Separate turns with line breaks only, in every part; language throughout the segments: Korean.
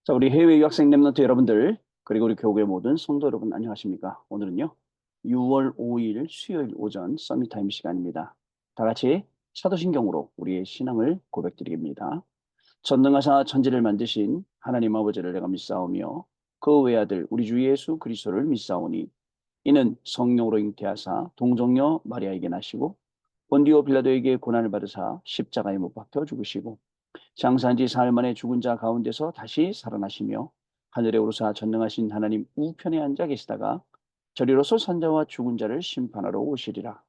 자, 우리 해외 유학생 랩런트 여러분들, 그리고 우리 교회 모든 성도 여러분 안녕하십니까? 오늘은요, 6월 5일 수요일 오전 서밋타임 시간입니다. 다 같이 사도신경으로 우리의 신앙을 고백드립니다. 전능하사 천지를 만드신 하나님 아버지를 내가 믿사오며 그 외아들 우리 주 예수 그리스도를 믿사오니 이는 성령으로 잉태하사 동정녀 마리아에게 나시고 본디오 빌라도에게 고난을 받으사 십자가에 못 박혀 죽으시고 장사한 지 사흘 만에 죽은 자 가운데서 다시 살아나시며 하늘에 오르사 전능하신 하나님 우편에 앉아 계시다가 저리로서 산자와 죽은 자를 심판하러 오시리라.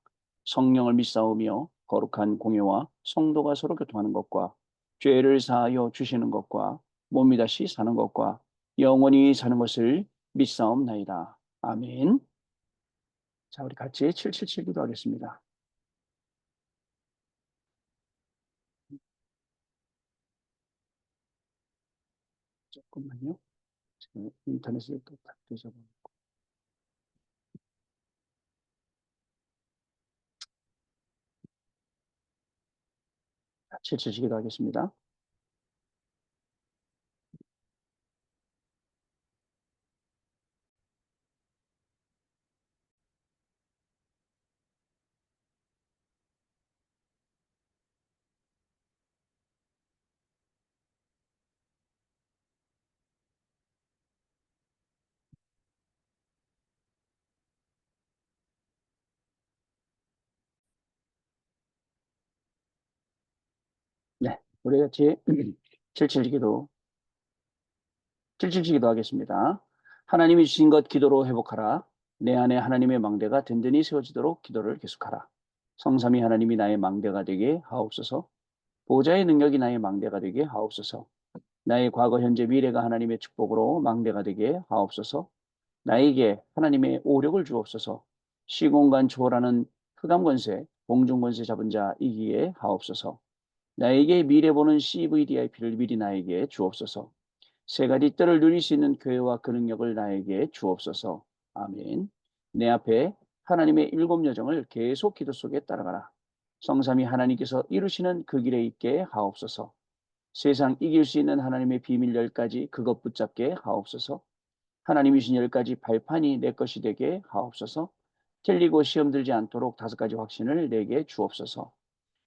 성령을 믿사오며 거룩한 공예와 성도가 서로 교통하는 것과 죄를 사하여 주시는 것과 몸이 다시 사는 것과 영원히 사는 것을 믿사옵나이다. 아멘. 자, 우리 같이 777 기도하겠습니다. 조금만요. 인터넷을 또 딱 뒤져보고. 777 기도하겠습니다. 네, 우리 같이 777기도, 777기도 하겠습니다. 하나님이 주신 것 기도로 회복하라. 내 안에 하나님의 망대가 든든히 세워지도록 기도를 계속하라. 성삼위 하나님이 나의 망대가 되게 하옵소서. 보호자의 능력이 나의 망대가 되게 하옵소서. 나의 과거, 현재, 미래가 하나님의 축복으로 망대가 되게 하옵소서. 나에게 하나님의 오력을 주옵소서. 시공간 초월하는 흑암 권세, 공중 권세 잡은 자 이기에 하옵소서. 나에게 미래 보는 CVDIP를 미리 나에게 주옵소서. 세 가지 뜰을 누릴 수 있는 교회와 그 능력을 나에게 주옵소서. 아멘. 내 앞에 하나님의 일곱 여정을 계속 기도 속에 따라가라. 성삼위 하나님께서 이루시는 그 길에 있게 하옵소서. 세상 이길 수 있는 하나님의 비밀 10가지 그것 붙잡게 하옵소서. 하나님이 주신 10가지 발판이 내 것이 되게 하옵소서. 틀리고 시험 들지 않도록 5가지 확신을 내게 주옵소서.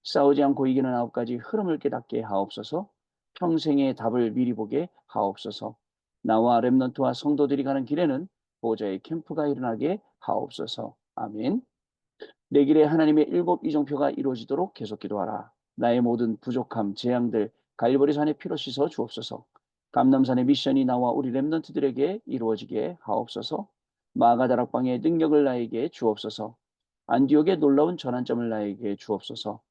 싸우지 않고 이기는 9가지 흐름을 깨닫게 하옵소서. 평생의 답을 미리 보게 하옵소서. 나와 렘넌트와 성도들이 가는 길에는 보호자의 캠프가 일어나게 하옵소서. 아멘. 내 길에 하나님의 일곱 이정표가 이루어지도록 계속 기도하라. 나의 모든 부족함, 재앙들 갈보리산의 피로 씻어 주옵소서. 감남산의 미션이 나와 우리 렘넌트들에게 이루어지게 하옵소서. 마가다락방의 능력을 나에게 주옵소서. 안디옥의 놀라운 전환점을 나에게 주옵소서.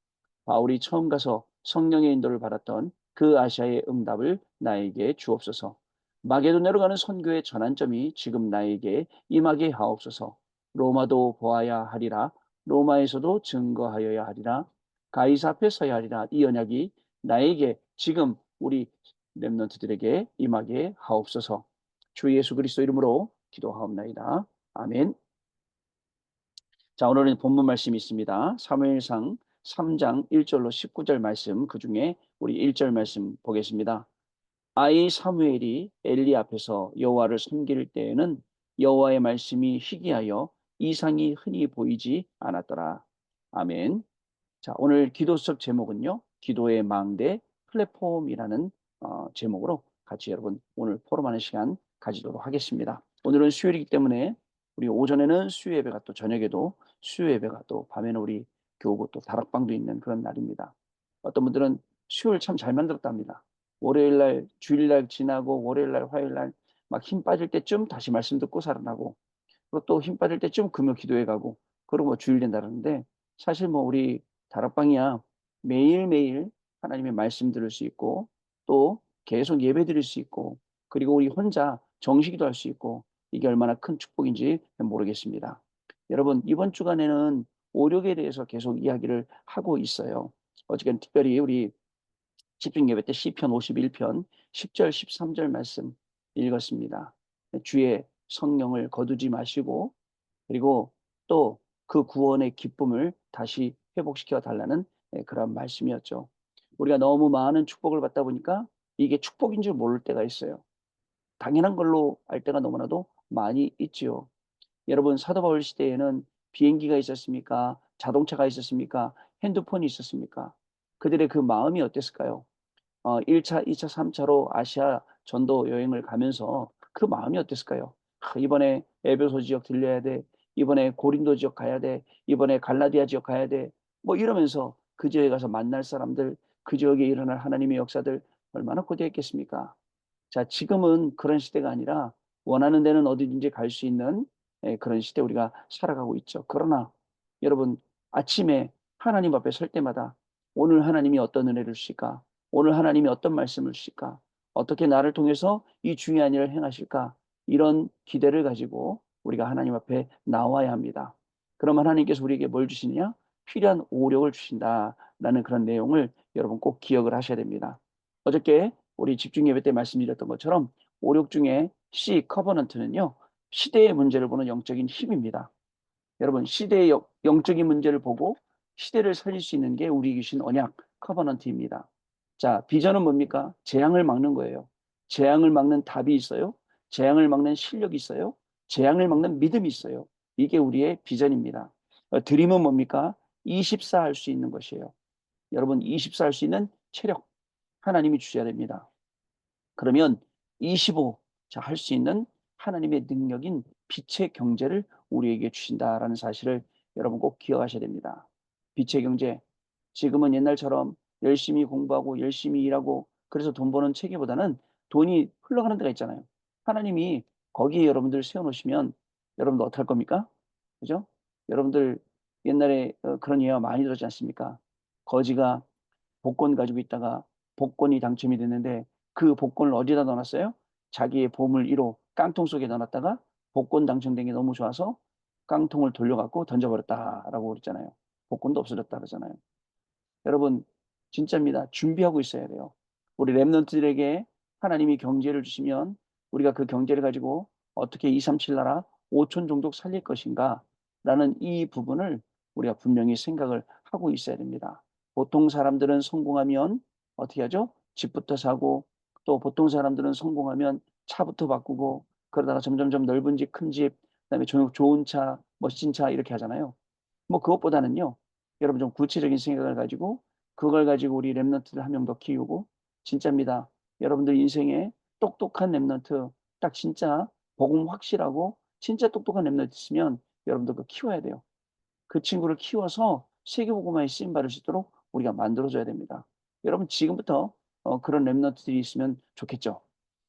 바울이 처음 가서 성령의 인도를 받았던 그 아시아의 응답을 나에게 주옵소서. 마게도냐로 가는 선교의 전환점이 지금 나에게 임하게 하옵소서. 로마도 보아야 하리라. 로마에서도 증거하여야 하리라. 가이사 앞에 서야 하리라. 이 언약이 나에게 지금 우리 렘넌트들에게 임하게 하옵소서. 주 예수 그리스도 이름으로 기도하옵나이다. 아멘. 자, 오늘은 본문 말씀이 있습니다. 사무엘상 3장 1절로 19절 말씀, 그 중에 우리 1절 말씀 보겠습니다. 아이 사무엘이 엘리 앞에서 여호와를 섬길 때에는 여호와의 말씀이 희귀하여 이상이 흔히 보이지 않았더라. 아멘. 자, 오늘 기도석 제목은요, 기도의 망대 플랫폼이라는 제목으로 같이 여러분 오늘 포럼하는 시간 가지도록 하겠습니다. 오늘은 수요일이기 때문에 우리 오전에는 수요 예배가 또 저녁에도 수요 예배가 또 밤에는 우리 교구 또 다락방도 있는 그런 날입니다. 어떤 분들은 수요일 참 잘 만들었답니다. 월요일 날 주일 날 지나고 월요일 날 화요일 날 막 힘 빠질 때쯤 다시 말씀 듣고 살아나고, 그리고 또 힘 빠질 때쯤 금요 기도회 가고, 그러고 뭐 주일 된다는데, 사실 뭐 우리 다락방이야 매일매일 하나님의 말씀 들을 수 있고 또 계속 예배 드릴 수 있고, 그리고 우리 혼자 정식기도 할 수 있고, 이게 얼마나 큰 축복인지 모르겠습니다. 여러분, 이번 주간에는 오력에 대해서 계속 이야기를 하고 있어요. 어저께는 특별히 우리 집중예배 때 시편 51편 10절 13절 말씀 읽었습니다. 주의 성령을 거두지 마시고, 그리고 또 그 구원의 기쁨을 다시 회복시켜 달라는 그런 말씀이었죠. 우리가 너무 많은 축복을 받다 보니까 이게 축복인 줄 모를 때가 있어요. 당연한 걸로 알 때가 너무나도 많이 있지요. 여러분 사도 바울 시대에는 비행기가 있었습니까? 자동차가 있었습니까? 핸드폰이 있었습니까? 그들의 그 마음이 어땠을까요? 1차, 2차, 3차로 아시아 전도 여행을 가면서 그 마음이 어땠을까요? 이번에 에베소 지역 들려야 돼. 이번에 고린도 지역 가야 돼. 이번에 갈라디아 지역 가야 돼. 뭐 이러면서 그 지역에 가서 만날 사람들, 그 지역에 일어날 하나님의 역사들 얼마나 고대했겠습니까? 자, 지금은 그런 시대가 아니라 원하는 데는 어디든지 갈 수 있는 그런 시대 우리가 살아가고 있죠. 그러나 여러분 아침에 하나님 앞에 설 때마다 오늘 하나님이 어떤 은혜를 주실까? 오늘 하나님이 어떤 말씀을 주실까? 어떻게 나를 통해서 이 중요한 일을 행하실까? 이런 기대를 가지고 우리가 하나님 앞에 나와야 합니다. 그럼 하나님께서 우리에게 뭘 주시느냐? 필요한 오력을 주신다라는 그런 내용을 여러분 꼭 기억을 하셔야 됩니다. 어저께 우리 집중 예배 때 말씀드렸던 것처럼 오력 중에 C 커버넌트는요 시대의 문제를 보는 영적인 힘입니다. 여러분 시대의 영적인 문제를 보고 시대를 살릴 수 있는 게 우리에게 주신 언약 커버넌트입니다. 자, 비전은 뭡니까? 재앙을 막는 거예요. 재앙을 막는 답이 있어요. 재앙을 막는 실력이 있어요. 재앙을 막는 믿음이 있어요. 이게 우리의 비전입니다. 드림은 뭡니까? 24 할 수 있는 것이에요. 여러분 24 할 수 있는 체력 하나님이 주셔야 됩니다. 그러면 25, 자, 할 수 있는 하나님의 능력인 빛의 경제를 우리에게 주신다라는 사실을 여러분 꼭 기억하셔야 됩니다. 빛의 경제. 지금은 옛날처럼 열심히 공부하고 열심히 일하고 그래서 돈 버는 체계보다는 돈이 흘러가는 데가 있잖아요. 하나님이 거기에 여러분들 세워놓으시면 여러분들 어떡할 겁니까? 그죠? 여러분들 옛날에 그런 예화 많이 들었지 않습니까? 거지가 복권 가지고 있다가 복권이 당첨이 됐는데 그 복권을 어디다 넣어놨어요? 자기의 보물 1호 깡통 속에 넣어놨다가 복권 당첨된 게 너무 좋아서 깡통을 돌려갖고 던져버렸다라고 그랬잖아요. 복권도 없어졌다 그러잖아요. 여러분 진짜입니다. 준비하고 있어야 돼요. 우리 랩런트들에게 하나님이 경제를 주시면 우리가 그 경제를 가지고 어떻게 237 나라 5천 종족 살릴 것인가 라는 이 부분을 우리가 분명히 생각을 하고 있어야 됩니다. 보통 사람들은 성공하면 어떻게 하죠? 집부터 사고 또 보통 사람들은 성공하면 차부터 바꾸고 그러다가 점점점 넓은 집, 큰 집, 그다음에 좋은 차, 멋진 차 이렇게 하잖아요. 뭐 그것보다는요. 여러분 좀 구체적인 생각을 가지고 그걸 가지고 우리 랩런트를 한 명 더 키우고 진짜입니다. 여러분들 인생에 똑똑한 랩런트 딱 진짜 복음 확실하고 진짜 똑똑한 랩런트 있으면 여러분들 그 키워야 돼요. 그 친구를 키워서 세계복음화에 쓰임 받을 수 있도록 우리가 만들어줘야 됩니다. 여러분 지금부터 그런 랩런트들이 있으면 좋겠죠.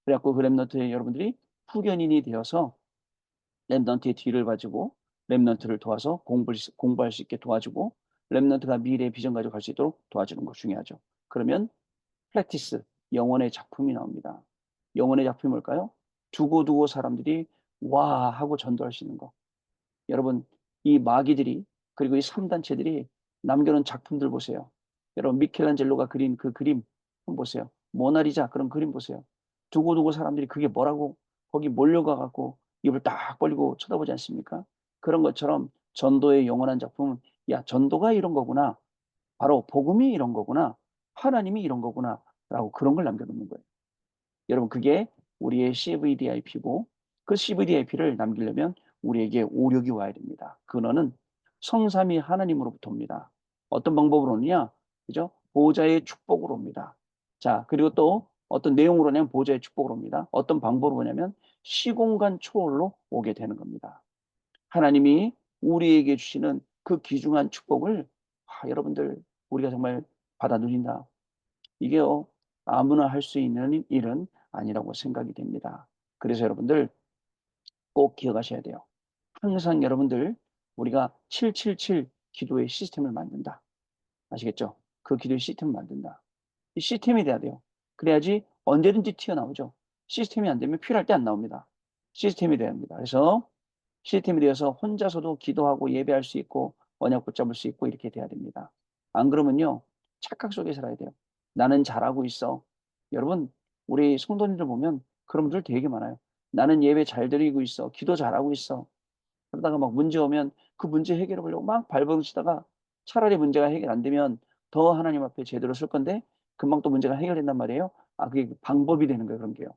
그래갖고 그 랩런트에 여러분들이 후견인이 되어서 랩넌트의 뒤를 봐주고 랩넌트를 도와서 공부할 수 있게 도와주고 랩넌트가 미래의 비전 가지고 갈 수 있도록 도와주는 거 중요하죠. 그러면 프랙티스, 영혼의 작품이 나옵니다. 영혼의 작품이 뭘까요? 두고두고 사람들이 와 하고 전도할 수 있는 거. 여러분 이 마귀들이 그리고 이 3단체들이 남겨놓은 작품들 보세요. 여러분 미켈란젤로가 그린 그 그림 한번 보세요. 모나리자 그런 그림 보세요. 두고두고 사람들이 그게 뭐라고 거기 몰려가 갖고 입을 딱 벌리고 쳐다보지 않습니까? 그런 것처럼 전도의 영원한 작품은 야 전도가 이런 거구나. 바로 복음이 이런 거구나. 하나님이 이런 거구나. 라고 그런 걸 남겨놓는 거예요. 여러분 그게 우리의 CVDIP고 그 CVDIP를 남기려면 우리에게 오력이 와야 됩니다. 근원은 성삼위 하나님으로부터 옵니다. 어떤 방법으로 오느냐? 그죠? 보호자의 축복으로 옵니다. 자, 그리고 또 어떤 내용으로 오냐면 보호자의 축복으로 옵니다. 어떤 방법으로 오냐면 시공간 초월로 오게 되는 겁니다. 하나님이 우리에게 주시는 그 귀중한 축복을 여러분들 우리가 정말 받아 누린다. 이게요, 아무나 할 수 있는 일은 아니라고 생각이 됩니다. 그래서 여러분들 꼭 기억하셔야 돼요. 항상 여러분들 우리가 777 기도의 시스템을 만든다. 아시겠죠? 그 기도의 시스템을 만든다. 이 시스템이 돼야 돼요. 그래야지 언제든지 튀어나오죠. 시스템이 안 되면 필요할 때 안 나옵니다. 시스템이 돼야 합니다. 그래서 시스템이 되어서 혼자서도 기도하고 예배할 수 있고 언약 붙잡을 수 있고 이렇게 돼야 됩니다. 안 그러면요. 착각 속에 살아야 돼요. 나는 잘하고 있어. 여러분 우리 성도님들 보면 그런 분들 되게 많아요. 나는 예배 잘 드리고 있어. 기도 잘하고 있어. 그러다가 막 문제 오면 그 문제 해결해 보려고 막 발버둥치다가 차라리 문제가 해결 안 되면 더 하나님 앞에 제대로 쓸 건데 금방 또 문제가 해결된단 말이에요. 그게 방법이 되는 거예요. 그런 게요.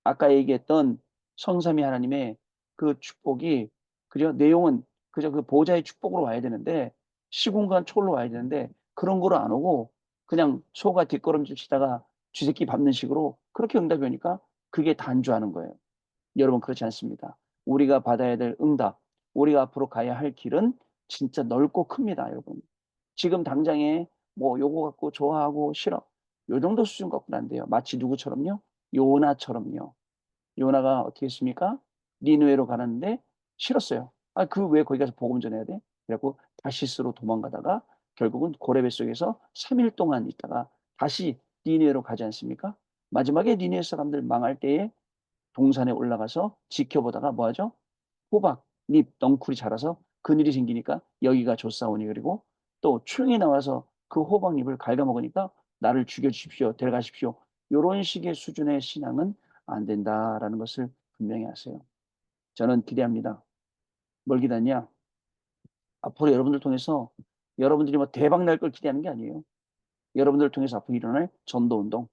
아까 얘기했던 성삼위 하나님의 그 축복이 그죠? 내용은 그저 그 보좌의 축복으로 와야 되는데 시공간 초월로 와야 되는데 그런 거로 안 오고 그냥 소가 뒷걸음질 치다가 쥐새끼 밟는 식으로 그렇게 응답이 오니까 그게 단주하는 거예요. 여러분 그렇지 않습니다. 우리가 받아야 될 응답, 우리가 앞으로 가야 할 길은 진짜 넓고 큽니다, 여러분. 지금 당장에 뭐 요거 갖고 좋아하고 싫어. 요 정도 수준 갖고는 안 돼요. 마치 누구처럼요? 요나처럼요. 요나가 어떻게 했습니까? 니느웨로 가는데 싫었어요. 아, 그 왜 거기 가서 복음 전해야 돼? 그래갖고 다시스로 도망가다가 결국은 고레베 속에서 3일 동안 있다가 다시 니느웨로 가지 않습니까? 마지막에 니느웨 사람들 망할 때에 동산에 올라가서 지켜보다가 뭐 하죠? 호박, 잎, 넝쿨이 자라서 그늘이 생기니까 여기가 좋사오니 그리고 또 충이 나와서 그 호박잎을 갉아먹으니까 나를 죽여주십시오. 데려가십시오. 이런 식의 수준의 신앙은 안 된다라는 것을 분명히 아세요. 저는 기대합니다. 뭘 기대하냐? 앞으로 여러분들 통해서 여러분들이 뭐 대박 날 걸 기대하는 게 아니에요. 여러분들을 통해서 앞으로 일어날 전도운동,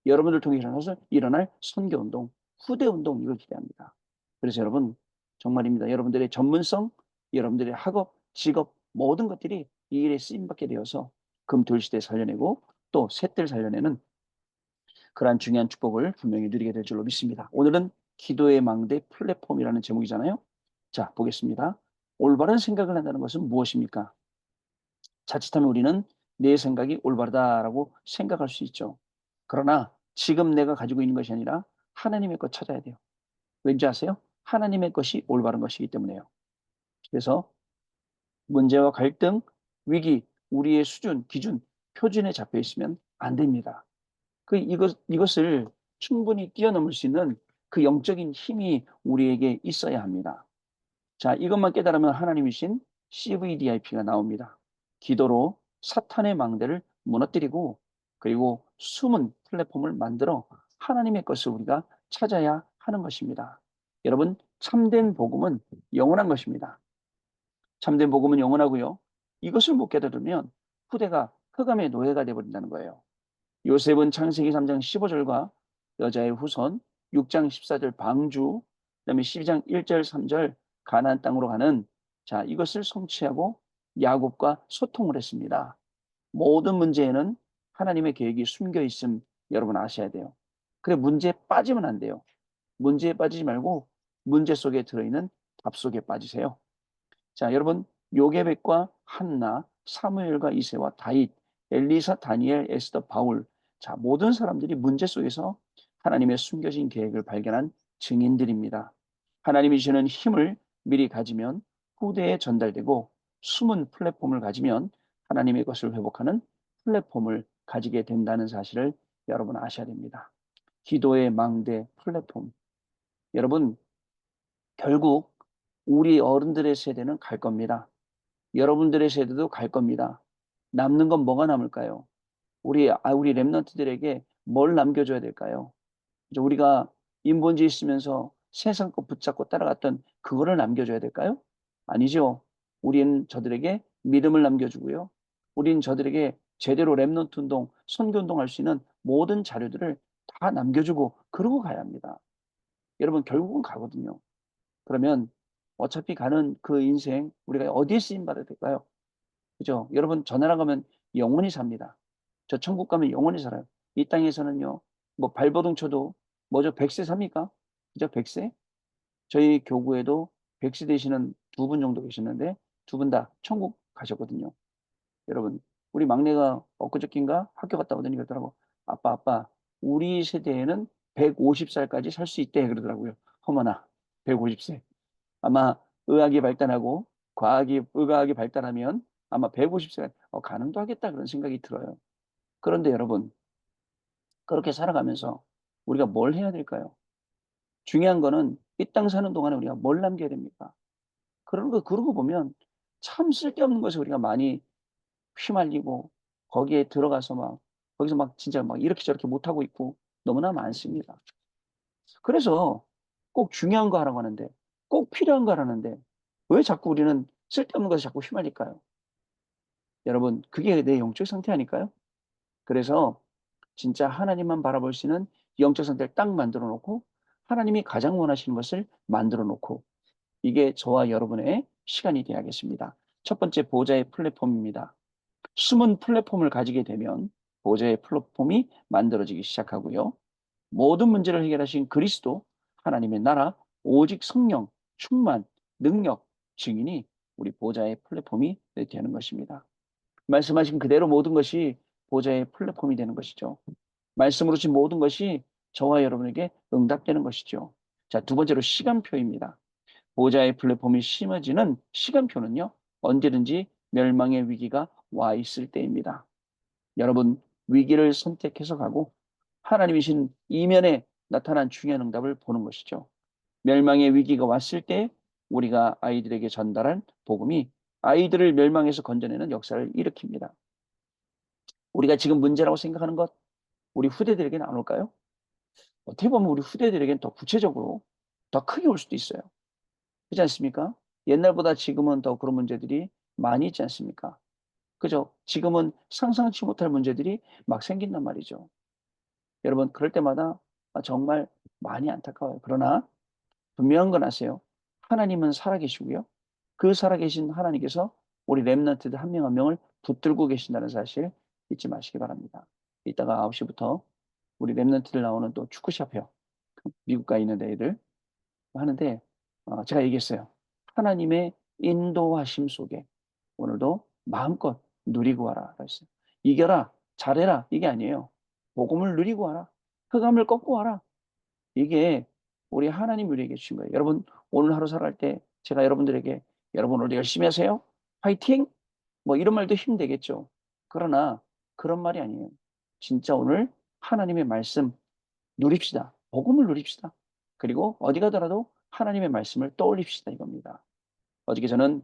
여러분들 통해 일어나서 일어날 선교운동, 후대운동 이걸 기대합니다. 그래서 여러분 정말입니다. 여러분들의 전문성, 여러분들의 학업, 직업 모든 것들이 이 일에 쓰임받게 되어서 금토일시대 살려내고 또 셋들 살려내는 그러한 중요한 축복을 분명히 누리게 될 줄로 믿습니다. 오늘은 기도의 망대 플랫폼이라는 제목이잖아요. 자, 보겠습니다. 올바른 생각을 한다는 것은 무엇입니까? 자칫하면 우리는 내 생각이 올바르다라고 생각할 수 있죠. 그러나 지금 내가 가지고 있는 것이 아니라 하나님의 것 찾아야 돼요. 왠지 아세요? 하나님의 것이 올바른 것이기 때문에요. 그래서 문제와 갈등, 위기, 우리의 수준, 기준, 표준에 잡혀 있으면 안 됩니다. 이것을 충분히 뛰어넘을 수 있는 그 영적인 힘이 우리에게 있어야 합니다. 자, 이것만 깨달으면 하나님이신 CVDIP가 나옵니다. 기도로 사탄의 망대를 무너뜨리고 그리고 숨은 플랫폼을 만들어 하나님의 것을 우리가 찾아야 하는 것입니다. 여러분, 참된 복음은 영원한 것입니다. 참된 복음은 영원하고요. 이것을 못 깨달으면 후대가 흑암의 노예가 되어버린다는 거예요. 요셉은 창세기 3장 15절과 여자의 후손, 6장 14절 방주, 그다음에 12장 1절 3절 가나안 땅으로 가는 자, 이것을 성취하고 야곱과 소통을 했습니다. 모든 문제에는 하나님의 계획이 숨겨 있음 여러분 아셔야 돼요. 그래 문제에 빠지면 안 돼요. 문제에 빠지지 말고 문제 속에 들어있는 답 속에 빠지세요. 자, 여러분 요게벳과 한나, 사무엘과 이세와 다윗, 엘리사, 다니엘, 에스더, 바울 자, 모든 사람들이 문제 속에서 하나님의 숨겨진 계획을 발견한 증인들입니다. 하나님이 주시는 힘을 미리 가지면 후대에 전달되고 숨은 플랫폼을 가지면 하나님의 것을 회복하는 플랫폼을 가지게 된다는 사실을 여러분 아셔야 됩니다. 기도의 망대 플랫폼. 여러분 결국 우리 어른들의 세대는 갈 겁니다. 여러분들의 세대도 갈 겁니다. 남는 건 뭐가 남을까요? 우리 랩런트들에게 뭘 남겨줘야 될까요? 우리가 인본주의 있으면서 세상 것 붙잡고 따라갔던 그거를 남겨줘야 될까요? 아니죠. 우리는 저들에게 믿음을 남겨주고요. 우리는 저들에게 제대로 랩런트 운동, 선교 운동 할 수 있는 모든 자료들을 다 남겨주고 그러고 가야 합니다. 여러분 결국은 가거든요. 그러면 어차피 가는 그 인생 우리가 어디에 쓰임 받아야 될까요? 그죠? 여러분 저 나라 가면 영원히 삽니다. 저 천국 가면 영원히 살아요. 이 땅에서는요. 뭐 발버둥 쳐도 뭐죠? 100세 삽니까? 그죠? 100세? 저희 교구에도 100세 되시는 두 분 정도 계셨는데 두 분 다 천국 가셨거든요. 여러분 우리 막내가 엊그저께인가 학교 갔다 오더니 그러더라고. 아빠 우리 세대에는 150살까지 살 수 있대 그러더라고요. 어머나 150세. 아마 의학이 발달하고 의과학이 발달하면 아마 150세가 가능도 하겠다 그런 생각이 들어요. 그런데 여러분 그렇게 살아가면서 우리가 뭘 해야 될까요? 중요한 거는 이 땅 사는 동안에 우리가 뭘 남겨야 됩니까? 그러고 보면 참 쓸데없는 것에 우리가 많이 휘말리고 거기에 들어가서 거기서 진짜 이렇게 저렇게 못하고 있고 너무나 많습니다. 그래서 꼭 중요한 거 하라고 하는데 꼭 필요한 거 하라는데 왜 자꾸 우리는 쓸데없는 것에 자꾸 휘말릴까요? 여러분 그게 내 영적 상태 아닐까요? 그래서 진짜 하나님만 바라볼 수 있는 영적 상태를 딱 만들어 놓고 하나님이 가장 원하시는 것을 만들어 놓고 이게 저와 여러분의 시간이 되어야겠습니다. 첫 번째 보좌의 플랫폼입니다. 숨은 플랫폼을 가지게 되면 보좌의 플랫폼이 만들어지기 시작하고요. 모든 문제를 해결하신 그리스도, 하나님의 나라, 오직 성령, 충만, 능력, 증인이 우리 보좌의 플랫폼이 되는 것입니다. 말씀하신 그대로 모든 것이 보좌의 플랫폼이 되는 것이죠. 말씀으로 신 모든 것이 저와 여러분에게 응답되는 것이죠. 자, 두 번째로 시간표입니다. 보좌의 플랫폼이 심어지는 시간표는요, 언제든지 멸망의 위기가 와 있을 때입니다. 여러분, 위기를 선택해서 가고 하나님이신 이면에 나타난 중요한 응답을 보는 것이죠. 멸망의 위기가 왔을 때 우리가 아이들에게 전달한 복음이 아이들을 멸망에서 건져내는 역사를 일으킵니다. 우리가 지금 문제라고 생각하는 것, 우리 후대들에게 나눌까요? 어떻게 보면 우리 후대들에게는 더 구체적으로 더 크게 올 수도 있어요. 그렇지 않습니까? 옛날보다 지금은 더 그런 문제들이 많이 있지 않습니까? 그죠? 지금은 상상치 못할 문제들이 막 생긴단 말이죠. 여러분, 그럴 때마다 정말 많이 안타까워요. 그러나 분명한 건 아세요. 하나님은 살아계시고요. 그 살아계신 하나님께서 우리 렘넌트들 한 명 한 명을 붙들고 계신다는 사실 잊지 마시기 바랍니다. 이따가 9시부터 우리 렘넌트들 나오는 또 축구샵 해요. 미국 가 있는 애들 하는데 제가 얘기했어요. 하나님의 인도하심 속에 오늘도 마음껏 누리고 와라. 그랬어요. 이겨라, 잘해라 이게 아니에요. 복음을 누리고 와라. 흑암을 꺾고 와라. 이게 우리 하나님 우리에게 주신 거예요. 여러분 오늘 하루 살아갈 때 제가 여러분들에게 여러분 오늘 열심히 하세요. 화이팅! 뭐 이런 말도 힘되겠죠. 그러나 그런 말이 아니에요. 진짜 오늘 하나님의 말씀 누립시다. 복음을 누립시다. 그리고 어디 가더라도 하나님의 말씀을 떠올립시다 이겁니다. 어저께 저는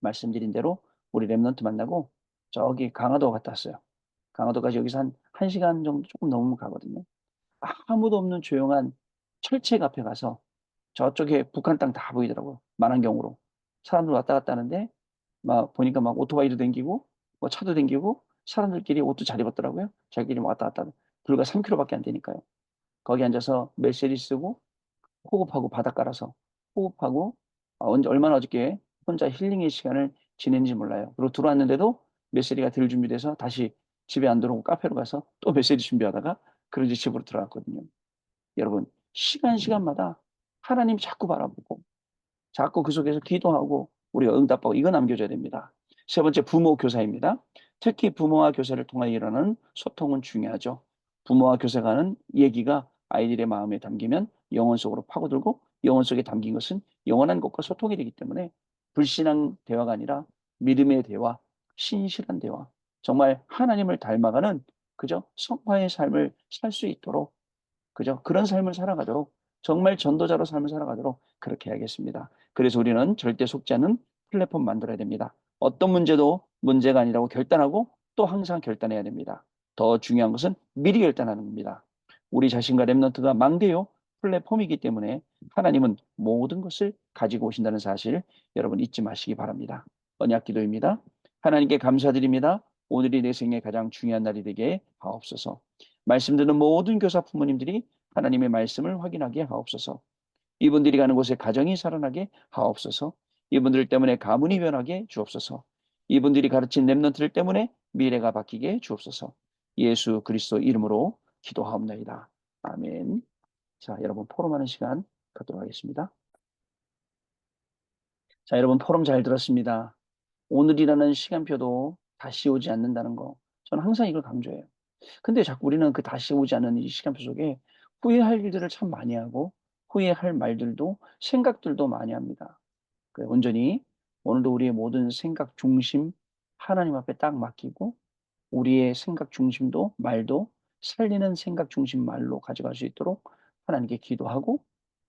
말씀드린 대로 우리 랩런트 만나고 저기 강화도 갔다 왔어요. 강화도까지 여기서 한 1시간 정도 조금 넘으면 가거든요. 아무도 없는 조용한 철책 앞에 가서 저쪽에 북한 땅 다 보이더라고요. 만안경으로. 사람들 왔다 갔다 하는데 막 보니까 막 오토바이도 댕기고 뭐 차도 댕기고 사람들끼리 옷도 잘 입었더라고요. 자기끼리 왔다 갔다 하는. 불과 3km밖에 안 되니까요. 거기 앉아서 멜세리 쓰고 호흡하고 바닷가라서 호흡하고 언제 얼마나 어저께 혼자 힐링의 시간을 지낸지 몰라요. 그리고 들어왔는데도 멜세리가 들 준비돼서 다시 집에 안 들어오고 카페로 가서 또 멜세리 준비하다가 그러지 집으로 들어갔거든요. 여러분 시간마다 하나님 자꾸 바라보고 자꾸 그 속에서 기도하고 우리가 응답하고 이거 남겨줘야 됩니다. 세 번째 부모 교사입니다. 특히 부모와 교사를 통하여 일어나는 소통은 중요하죠. 부모와 교사가 하는 얘기가 아이들의 마음에 담기면 영혼 속으로 파고들고 영혼 속에 담긴 것은 영원한 것과 소통이 되기 때문에 불신앙 대화가 아니라 믿음의 대화, 신실한 대화, 정말 하나님을 닮아가는 그저 성화의 삶을 살 수 있도록 그죠? 그런 삶을 살아가도록 정말 전도자로 삶을 살아가도록 그렇게 해야겠습니다. 그래서 우리는 절대 속지 않는 플랫폼 만들어야 됩니다. 어떤 문제도 문제가 아니라고 결단하고 또 항상 결단해야 됩니다. 더 중요한 것은 미리 결단하는 겁니다. 우리 자신과 랩런트가 망대요 플랫폼이기 때문에 하나님은 모든 것을 가지고 오신다는 사실 여러분 잊지 마시기 바랍니다. 언약 기도입니다. 하나님께 감사드립니다. 오늘이 내 생의 가장 중요한 날이 되게 하옵소서. 말씀 듣는 모든 교사 부모님들이 하나님의 말씀을 확인하게 하옵소서. 이분들이 가는 곳에 가정이 살아나게 하옵소서. 이분들 때문에 가문이 변하게 주옵소서. 이분들이 가르친 렘넌트들 때문에 미래가 바뀌게 주옵소서. 예수 그리스도 이름으로 기도하옵나이다. 아멘. 자, 여러분 포럼하는 시간 갖도록 하겠습니다. 자, 여러분 포럼 잘 들었습니다. 오늘이라는 시간표도 다시 오지 않는다는 거. 저는 항상 이걸 강조해요. 근데 자꾸 우리는 그 다시 오지 않는 이 시간표 속에 후회할 일들을 참 많이 하고 후회할 말들도 생각들도 많이 합니다. 온전히 오늘도 우리의 모든 생각 중심 하나님 앞에 딱 맡기고 우리의 생각 중심도 말도 살리는 생각 중심 말로 가져갈 수 있도록 하나님께 기도하고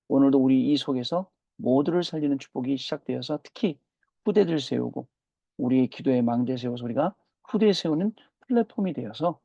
오늘도 우리 이 속에서 모두를 살리는 축복이 시작되어서 특히 후대들 세우고 우리의 기도의 망대 세워서 우리가 후대 세우는 플랫폼이 되어서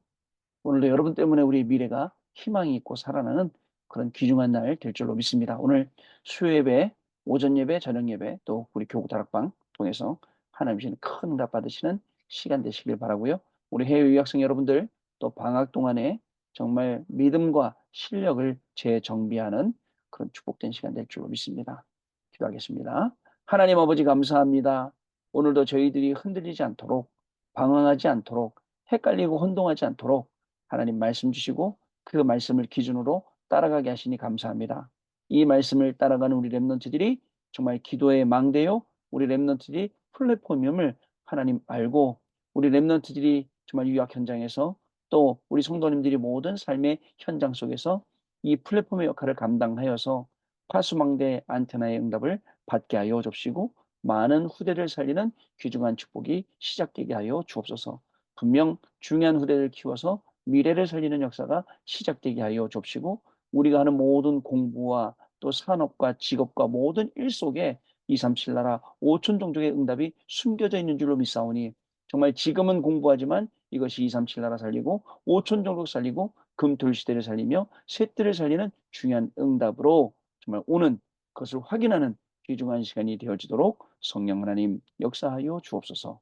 오늘도 여러분 때문에 우리의 미래가 희망이 있고 살아나는 그런 귀중한 날 될 줄로 믿습니다. 오늘 수요 예배, 오전 예배, 저녁 예배, 또 우리 교구 다락방 통해서 하나님 주시는 큰 응답 받으시는 시간 되시길 바라고요. 우리 해외 유학생 여러분들 또 방학 동안에 정말 믿음과 실력을 재정비하는 그런 축복된 시간 될 줄로 믿습니다. 기도하겠습니다. 하나님 아버지 감사합니다. 오늘도 저희들이 흔들리지 않도록, 방황하지 않도록, 헷갈리고 혼동하지 않도록 하나님 말씀 주시고 그 말씀을 기준으로 따라가게 하시니 감사합니다. 이 말씀을 따라가는 우리 렘넌트들이 정말 기도의 망대요, 우리 렘넌트들이 플랫폼임을 하나님 알고 우리 렘넌트들이 정말 유학 현장에서 또 우리 성도님들이 모든 삶의 현장 속에서 이 플랫폼의 역할을 감당하여서 파수망대 안테나의 응답을 받게 하여 줍시고 많은 후대를 살리는 귀중한 축복이 시작되게 하여 주옵소서. 분명 중요한 후대를 키워서 미래를 살리는 역사가 시작되게 하여 줍시고 우리가 하는 모든 공부와 또 산업과 직업과 모든 일 속에 237 나라 5천 종족의 응답이 숨겨져 있는 줄로 믿사오니 정말 지금은 공부하지만 이것이 237 나라 살리고 5천 종족 살리고 금토일 시대를 살리며 셋들을 살리는 중요한 응답으로 정말 오는 것을 확인하는 귀중한 시간이 되어지도록 성령 하나님 역사하여 주옵소서.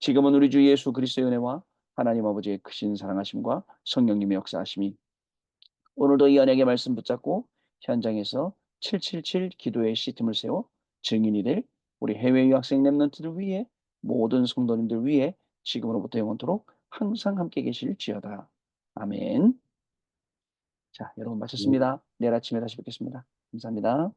지금은 우리 주 예수 그리스도의 은혜와 하나님 아버지의 크신 사랑하심과 성령님의 역사하심이 오늘도 이 언약의 말씀 붙잡고 현장에서 777 기도의 시스템을 세워 증인이 될 우리 해외 유학생 랩런트들 위해 모든 성도님들 위해 지금으로부터 영원토록 항상 함께 계실지어다. 아멘. 자, 여러분 마쳤습니다. 내일 아침에 다시 뵙겠습니다. 감사합니다.